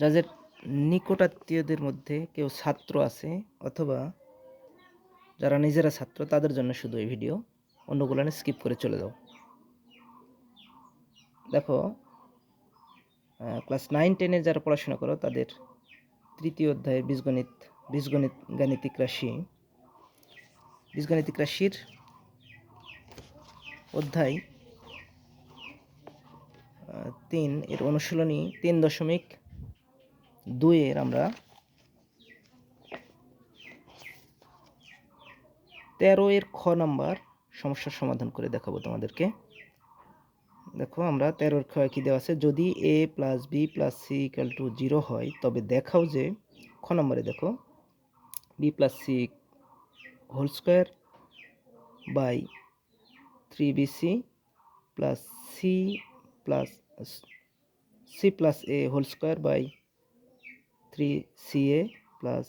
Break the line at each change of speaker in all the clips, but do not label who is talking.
যাদের নিকটাত্মীয়দের মধ্যে কেউ ছাত্র আছে অথবা যারা নিজেরা ছাত্র তাদের জন্য শুধু এই ভিডিও, অন্যগুলো স্কিপ করে চলে যাও। দেখো, ক্লাস 9-10-এ যারা পড়াশোনা করো তাদের তৃতীয় অধ্যায়ের বীজগণিতিক রাশির অধ্যায় 3 এর অনুশীলনী 3.2-এর আমরা 13-এর খ নাম্বার সমস্যার সমাধান করে দেখাবো তোমাদেরকে। দেখো, আমরা 13-এর খ কি দেওয়া আছে, যদি a plus b plus c equal to 0 হয় তবে দেখাও যে খ নম্বরে দেখো b plus c whole square by 3bc plus c plus a whole square by 3ca plus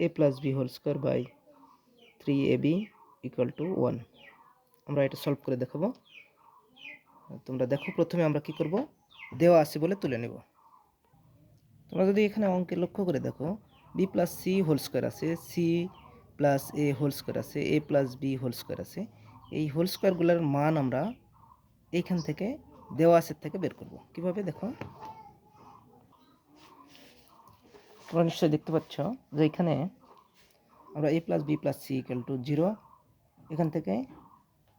a plus b whole square by 3ab equal to 1। আমরা এটা solve করে দেখাবো। তোমরা দেখো, প্রথমে আমরা কি করব, দেওয়া আছে বলে তুলে নেব। তোমরা যদি এখানে অঙ্কে লক্ষ্য করে দেখো, B plus C whole square আছে, C plus A whole square আছে, A plus B whole square আছে। এই হোল স্কোয়ারগুলোর মান আমরা এইখান থেকে দেওয়া আছে থেকে বের করব। কিভাবে দেখো, তোমরা নিশ্চয়ই দেখতে পাচ্ছ যে এখানে আমরা A plus B plus C equal to 0, এখান থেকে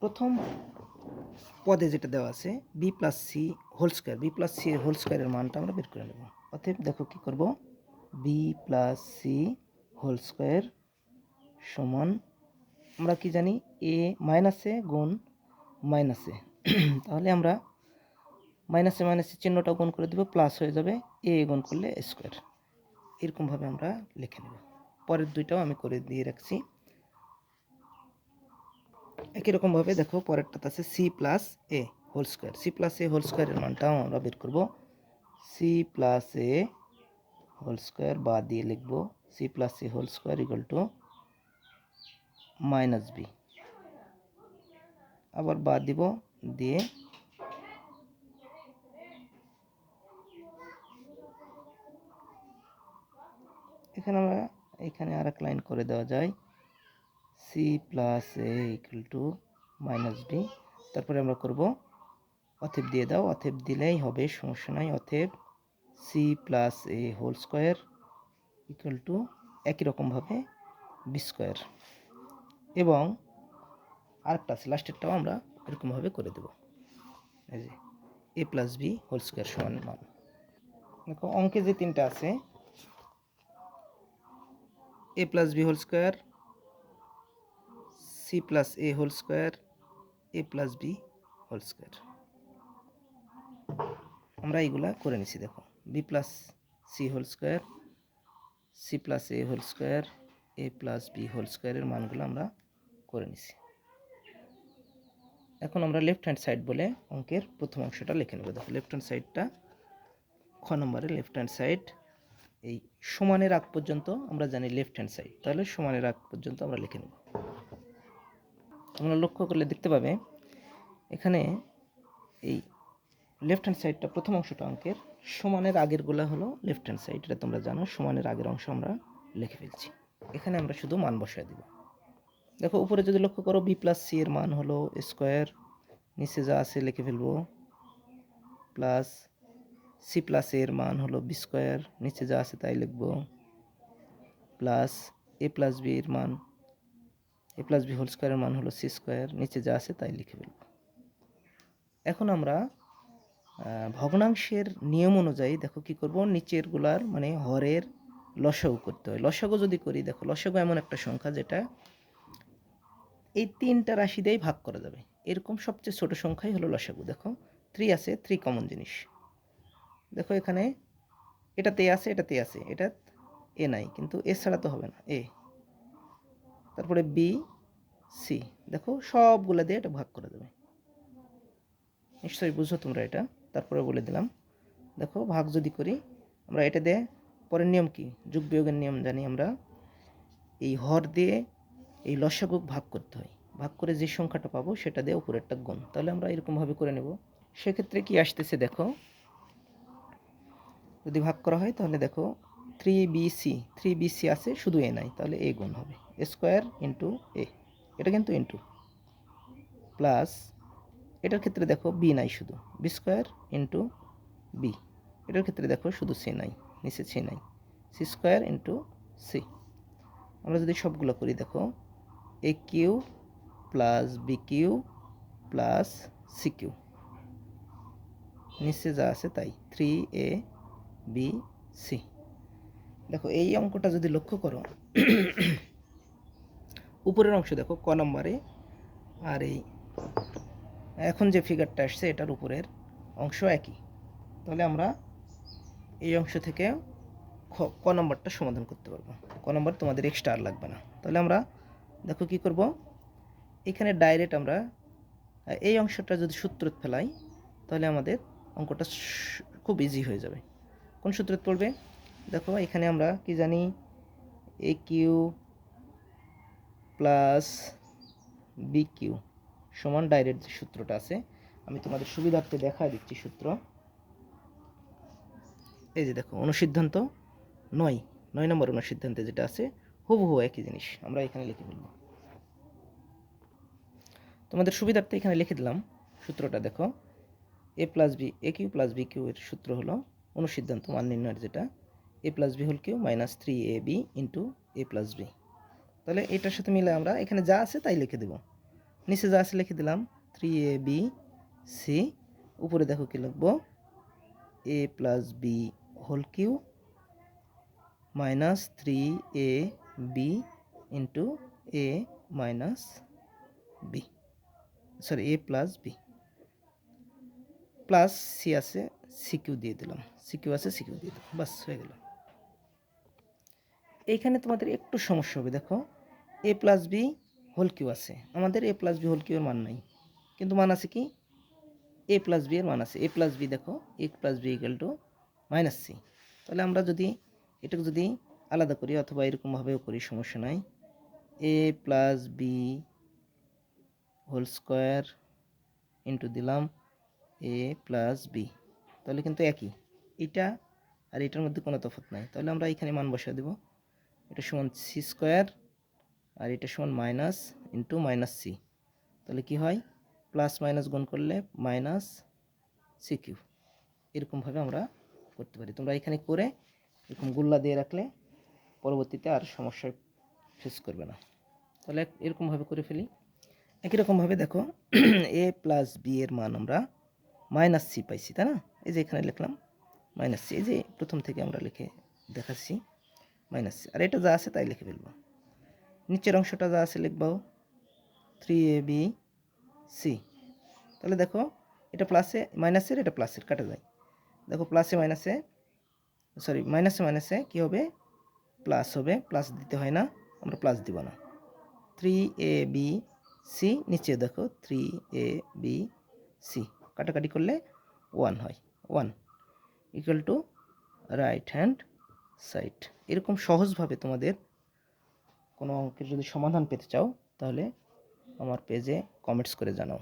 প্রথম পদে যেটা দেওয়া আছে বি প্লাস সি হোল স্কোয়ারের মানটা আমরা বের করে নেব। অতএব দেখো কি করব, B plus C whole square সমান, আমরা কি জানি, এ মাইনাসে গুণ মাইনাসে তাহলে আমরা মাইনাসে চিহ্নটাও গুণ করে দেবো, প্লাস হয়ে যাবে, এ গুণ করলে স্কোয়ার। এরকমভাবে আমরা লিখে নেব। পরের দুইটাও আমি করে দিয়ে রাখছি। একই রকমভাবে দেখো, পরেরটাতে আছে সি প্লাস এ হোল স্কোয়ারের মানটাও আমরা বের করব। C plus A whole square বা দিয়ে লিখব C plus A whole square equal to minus B, আবার বাদ দিব, দিয়ে এখানে আর এক লাইন করে দেওয়া যায়, C plus A equal to minus B. তারপরে আমরা করব অতএব দিয়ে দাও, অতএব দিলেই হবে, সমস্যা নাই। অতএব C plus A whole square equal to একই রকমভাবে বি স্কোয়ার, এবং আরেকটা আছে লাস্টেরটাও আমরা এরকমভাবে করে দেব। এই যে A plus B whole square সমান মান। দেখো, অঙ্কে যে তিনটা আছে, A plus B whole square, C plus A whole square, A plus B whole square, আমরা এইগুলা করে নিছি। দেখো, B plus C whole square, C plus A whole square, A plus B whole স্কোয়ারের মানগুলো আমরা করে নিছি। এখন আমরা লেফট হ্যান্ড সাইড বলে অঙ্কের প্রথম অংশটা লিখে নেব। দেখো, লেফট হ্যান্ড সাইডটা খ নম্বরে লেফট হ্যান্ড সাইড, এই সমানের আগ পর্যন্ত আমরা জানি লেফট হ্যান্ড সাইড, তাহলে সমানের আগ পর্যন্ত আমরা লিখে নেব। তোমরা লক্ষ্য করলে দেখতে পাবে এখানে এই লেফট হ্যান্ড সাইডটা প্রথম অংশটা অঙ্কের সমানের আগের গুলা হলো লেফট হ্যান্ড সাইড, এটা তোমরা জানো। সমানের আগের অংশ আমরা লিখে ফেলছি, এখানে আমরা শুধু মান বসায় দিব। দেখো, উপরে যদি লক্ষ্য করো, বি প্লাস সি এর মান হলো স্কোয়ার, নিচে যা আছে লিখে ফেলবো, প্লাস সি প্লাস এর মান হলো বি স্কোয়ার, নিচে যা আছে তাই লিখব, প্লাস এ প্লাস বি এর মান, এ প্লাস বি হোল স্কোয়ারের মান হলো সি স্কোয়ার, নিচে যা আছে তাই লিখে ফেলব। এখন আমরা ভগ্নাংশের নিয়ম অনুযায়ী দেখো কি করব, নিচের গুলার মানে হরের লসাগু করতে হয়। লসাগু যদি করি, দেখো, লসাগু এমন একটা সংখ্যা যেটা এই তিনটা রাশি দিয়েই ভাগ করা যাবে, এরকম সবচেয়ে ছোট সংখ্যাই হলো লসাগু। দেখো, 3 আছে, 3 কমন জিনিস। দেখো, এখানে এটাতে আছে, এটা এ নাই, কিন্তু এ ছাড়া তো হবে না, এ, তারপরে বি, সি, দেখো সবগুলা দিয়ে এটা ভাগ করা যাবে। নিশ্চয়ই বুঝো তোমরা এটা, তারপরে বলে দিলাম। দেখো, ভাগ যদি করি আমরা এটা দিয়ে, পরের নিয়ম কি, যোগ বিয়োগের নিয়ম জানি আমরা, এই হর দিয়ে এই লসাগু ভাগ করতে হয়, ভাগ করে যে সংখ্যাটা পাবো সেটা দিয়ে উপরেরটা গুণ, তাহলে আমরা এরকমভাবে করে নেব। সেক্ষেত্রে কি আসতেছে দেখো, যদি ভাগ করা হয় তাহলে দেখো 3BC আছে, শুধু এ নাই, তাহলে এ গুণ হবে এ স্কোয়ার ইন্টু এ, এটা কিন্তু ইন্টু, প্লাস এটার ক্ষেত্রে দেখো বি নাই, শুধু বি স্কোয়ার ইন্টু বি, এটার ক্ষেত্রে দেখো শুধু সি নাই, নিচে সি নাই, সি স্কোয়ার ইন্টু সি। আমরা যদি সবগুলো করি দেখো A cube plus B cube plus C cube, নিচে যা আছে তাই 3ABC। দেখো এই অঙ্কটা যদি লক্ষ্য করো, উপরের অংশ দেখো ক নম্বরে, আর এই এখন যে ফিগারটা আসছে এটার উপরের অংশ একই, তাহলে আমরা এই অংশ থেকে ক নম্বরটা সমাধান করতে পারবো। ক নম্বর তোমাদের এক্সট্রা আর লাগবে না। তাহলে আমরা দেখো কি করব, এখানে ডাইরেক্ট আমরা এই অংশটা যদি সূত্র ফেলাই তাহলে আমাদের অঙ্কটা খুব ইজি হয়ে যাবে। কোন সূত্র পড়বে দেখো, এখানে আমরা কি জানি, এ কিউ প্লাস বি কিউ সমান ডাইরেক্ট যে সূত্রটা আছে, আমি তোমাদের সুবিধার্থে দেখায় দিচ্ছি সূত্র। এই যে দেখো অনুসিদ্ধান্ত 9 নম্বর অনুসিদ্ধান্তে যেটা আছে হুবহু একই জিনিস আমরা এখানে লিখে ফেলব। তোমাদের সুবিধার্থে এখানে লিখে দিলাম সূত্রটা। দেখো A plus B, A cube plus B cube এর সূত্র হলো অনুসিদ্ধান্ত মান নির্ণয়ের, যেটা A plus B whole cube minus 3ab into A plus B. তাহলে এটার সাথে মিলে আমরা এখানে যা আছে তাই লিখে দেব, নিচে যা আছে লিখে দিলাম 3abc, উপরে দেখো কি লিখবো, A plus B whole cube minus 3ab into A minus B, sorry A plus B, plus C আছে সি কিউ দিয়ে দিলাম, সি কিউ আছে সি কিউ দিয়ে দিলাম, বাস হয়ে গেল। এইখানে তোমাদের একটু সমস্যা হবে, দেখো A plus B whole Q আছে, আমাদের এ প্লাস বি হোল কিউ এর মান নাই, কিন্তু মান আছে কি এ প্লাস বি এর মান আছে। এ প্লাস বি দেখো A plus B equal to minus C. তাহলে আমরা যদি এটাকে যদি আলাদা করি অথবা এরকমভাবেও করি সমস্যা নাই, A plus B whole square into দিলাম এ প্লাস বি, তাহলে কিন্তু একই, এটা আর এটার মধ্যে কোনো তফাৎ নাই। তাহলে আমরা এখানে মান বসিয়ে দেব, এটা সমান সি স্কোয়ার আর এটা সমান মাইনাস ইন্টু মাইনাস সি, তাহলে কি হয় প্লাস মাইনাস গুণ করলে মাইনাস সি কিউ। এরকমভাবে আমরা করতে পারি। তোমরা এখানে করে এরকম গোল্লা দিয়ে রাখলে পরবর্তীতে আর সমস্যায় ফেস করবে না। তাহলে এরকমভাবে করে ফেলি। একই রকমভাবে দেখো এ প্লাস বি এর মান আমরা মাইনাস সি পাইছি, তাই না? এই যে এখানে লিখলাম মাইনাস সি, এই যে প্রথম থেকে আমরা লিখে দেখাচ্ছি মাইনাস সি, আর এটা যা আছে তাই লিখে ফেলবো। নিচের অংশটা যা আছে লিখবো 3abc। তাহলে দেখো এটা প্লাসে মাইনাসের, এটা প্লাসের কাটা যায়, দেখো প্লাসে মাইনাসে, সরি মাইনাসে মাইনাসে কী হবে প্লাস হবে, প্লাস দিতে হয় না, আমরা প্লাস দিব না। 3abc, নিচে দেখো 3abc, কাটাকাটি করলে 1 হয়, 1 equal to right hand side. এরকম সহজভাবে তোমাদের কোনো অঙ্কের যদি সমাধান পেতে চাও তাহলে আমার পেজে কমেন্টস করে জানাও।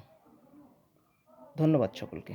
ধন্যবাদ সকলকে।